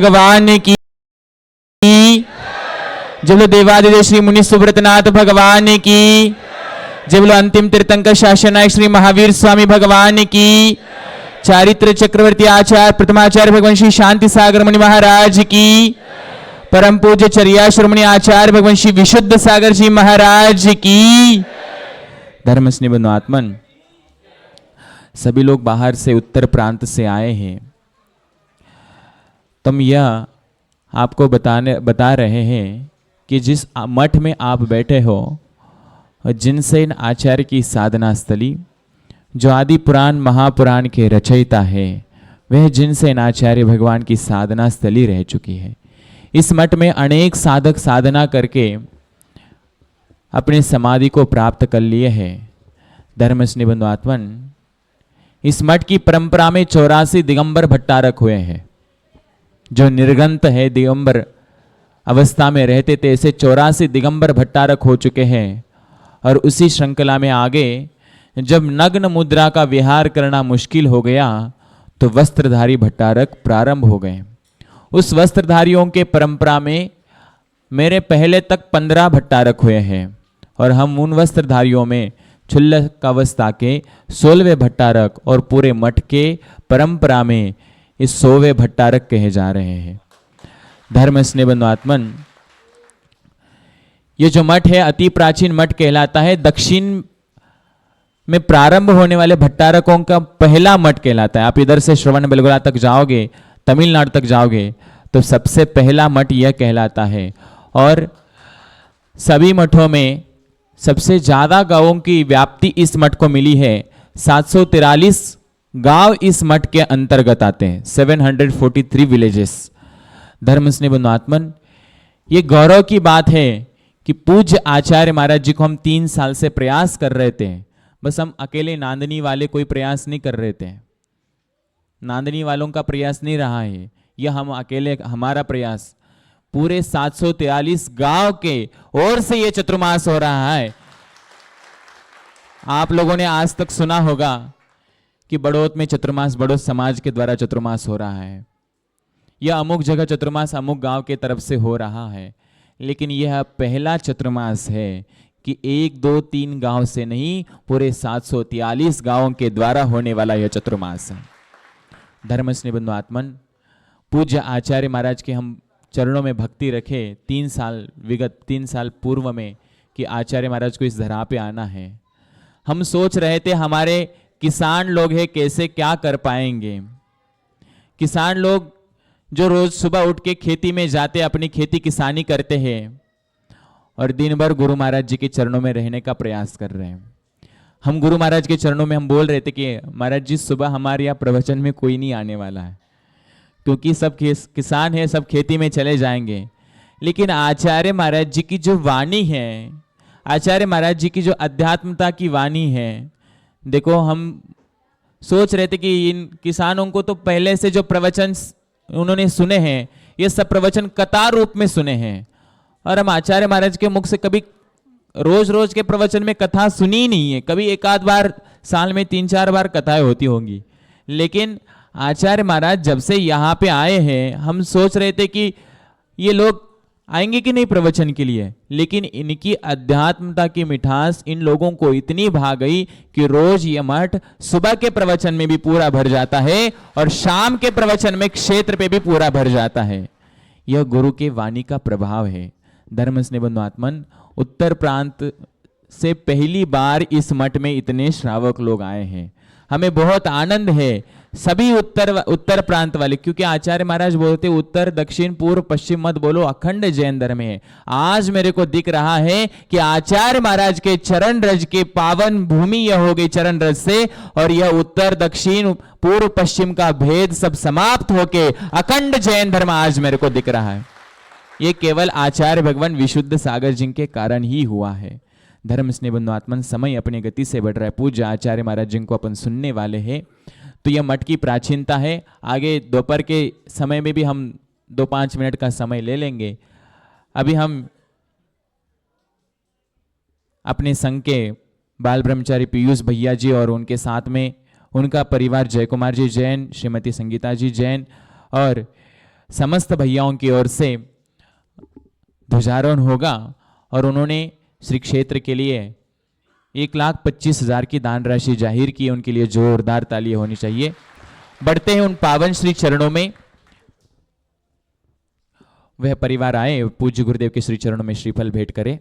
भगवान की जब लो देवादिदेव श्री मुनि सुब्रतनाथ भगवान की जब लो अंतिम तीर्थंकर शासनायक श्री महावीर स्वामी भगवान की चारित्र चक्रवर्ती आचार्य प्रथमाचार्य भगवान श्री शांति सागर मुनि महाराज की परम पूज्य चर्याश्रमणी आचार्य भगवान श्री विशुद्ध सागर जी महाराज की धर्म स्नेह आत्मन सभी लोग बाहर से उत्तर प्रांत से आए हैं। तुम यह आपको बता रहे हैं कि जिस मठ में आप बैठे हो जिनसेन आचार्य की साधना स्थली जो आदि पुराण महापुराण के रचयिता है वह जिनसेन आचार्य भगवान की साधना स्थली रह चुकी है। इस मठ में अनेक साधक साधना करके अपने समाधि को प्राप्त कर लिए हैं। धर्म स्नेह आत्मन इस मठ की परंपरा में 84 दिगंबर भट्टारक हुए हैं। जो निर्गंत है दिगंबर अवस्था में रहते थे ऐसे 84 दिगंबर भट्टारक हो चुके हैं। और उसी श्रृंखला में आगे जब नग्न मुद्रा का विहार करना मुश्किल हो गया तो वस्त्रधारी भट्टारक प्रारंभ हो गए। उस वस्त्रधारियों के परंपरा में मेरे पहले तक 15 भट्टारक हुए हैं और हम उन वस्त्रधारियों में क्षुल्लक अवस्था के 16वें भट्टारक और पूरे मठ के परंपरा में इस 100वें भट्टारक कहे जा रहे हैं। धर्म स्नेह आत्मन ये जो मठ है अति प्राचीन मठ कहलाता है। दक्षिण में प्रारंभ होने वाले भट्टारकों का पहला मठ कहलाता है। आप इधर से श्रवण बेलगोला तक जाओगे तमिलनाडु तक जाओगे तो सबसे पहला मठ यह कहलाता है। और सभी मठों में सबसे ज्यादा गांवों की व्याप्ति इस मठ को मिली है। 743 गांव इस मठ के अंतर्गत आते हैं। 743 विलेजेस। धर्म स्नेह आत्मन ये गौरव की बात है कि पूज्य आचार्य महाराज जी को हम 3 साल से प्रयास कर रहे थे। बस हम अकेले नांदनी वाले कोई प्रयास नहीं कर रहे थे। नांदनी वालों का प्रयास नहीं रहा है यह हम अकेले हमारा प्रयास पूरे 743 गांव के ओर से ये चतुर्मास हो रहा है। आप लोगों ने आज तक सुना होगा कि बड़ौत में चतुर्मास बड़ौत समाज के द्वारा चतुर्मास हो रहा है। यह अमुक जगह चतुर्मास अमुक गांव के तरफ से हो रहा है। लेकिन यह पहला चतुर्मास है कि 1 2 3 गांव से नहीं पूरे 743 गांवों के द्वारा होने वाला यह चतुर्मास है। धर्म स्नेह आत्मन पूज्य आचार्य महाराज के हम चरणों में भक्ति रखे 3 साल पूर्व में कि आचार्य महाराज को इस धरा पे आना है। हम सोच रहे थे हमारे किसान लोग हैं कैसे क्या कर पाएंगे। किसान लोग जो रोज सुबह उठ के खेती में जाते अपनी खेती किसानी करते हैं और दिन भर गुरु महाराज जी के चरणों में रहने का प्रयास कर रहे हैं। हम गुरु महाराज के चरणों में हम बोल रहे थे कि महाराज जी सुबह हमारे यहाँ प्रवचन में कोई नहीं आने वाला है क्योंकि सब किसान है सब खेती में चले जाएंगे। लेकिन आचार्य महाराज जी की जो वाणी है आचार्य महाराज जी की जो अध्यात्मता की वाणी है देखो हम सोच रहे थे कि इन किसानों को तो पहले से जो प्रवचन उन्होंने सुने हैं ये सब प्रवचन कथा रूप में सुने हैं और हम आचार्य महाराज के मुख से कभी रोज रोज के प्रवचन में कथा सुनी नहीं है। कभी एक आध बार साल में 3-4 बार कथाएं होती होंगी। लेकिन आचार्य महाराज जब से यहाँ पे आए हैं हम सोच रहे थे कि ये लोग आएंगे कि नहीं प्रवचन के लिए। लेकिन इनकी अध्यात्मता की मिठास इन लोगों को इतनी भा गई कि रोज ये मठ सुबह के प्रवचन में भी पूरा भर जाता है और शाम के प्रवचन में क्षेत्र पे भी पूरा भर जाता है। यह गुरु के वाणी का प्रभाव है। धर्म स्नेह आत्मन उत्तर प्रांत से पहली बार इस मठ में इतने श्रावक लोग आए हैं। हमें बहुत आनंद है सभी उत्तर प्रांत वाले क्योंकि आचार्य महाराज बोलते उत्तर दक्षिण पूर्व पश्चिम मत बोलो अखंड जैन धर्म है। आज मेरे को दिख रहा है कि आचार्य महाराज के चरण रज के पावन भूमि यह हो गई चरण रज से और यह उत्तर दक्षिण पूर्व पश्चिम का भेद सब समाप्त होके अखंड जैन धर्म आज मेरे को दिख रहा है। ये केवल आचार्य भगवान विशुद्ध सागर जी के कारण ही हुआ है। धर्म स्नेह आत्मन समय अपनी गति से बढ़ रहा है। पूज्य आचार्य महाराज जी को अपन सुनने वाले हैं तो यह मठ की प्राचीनता है। आगे दोपहर के समय में भी हम 2-5 मिनट का समय ले लेंगे। अभी हम अपने संघ के बाल ब्रह्मचारी पीयूष भैया जी और उनके साथ में उनका परिवार जय कुमार जी जैन, श्रीमती संगीता जी जैन और समस्त भैयाओं की ओर से ध्वजारोहण होगा और उन्होंने श्री क्षेत्र के लिए 1,25,000 की दान राशि जाहिर की। उनके लिए जोरदार ताली होनी चाहिए। बढ़ते हैं उन पावन श्री चरणों में। वह परिवार आए पूज्य गुरुदेव के श्री चरणों में श्रीफल भेंट करे।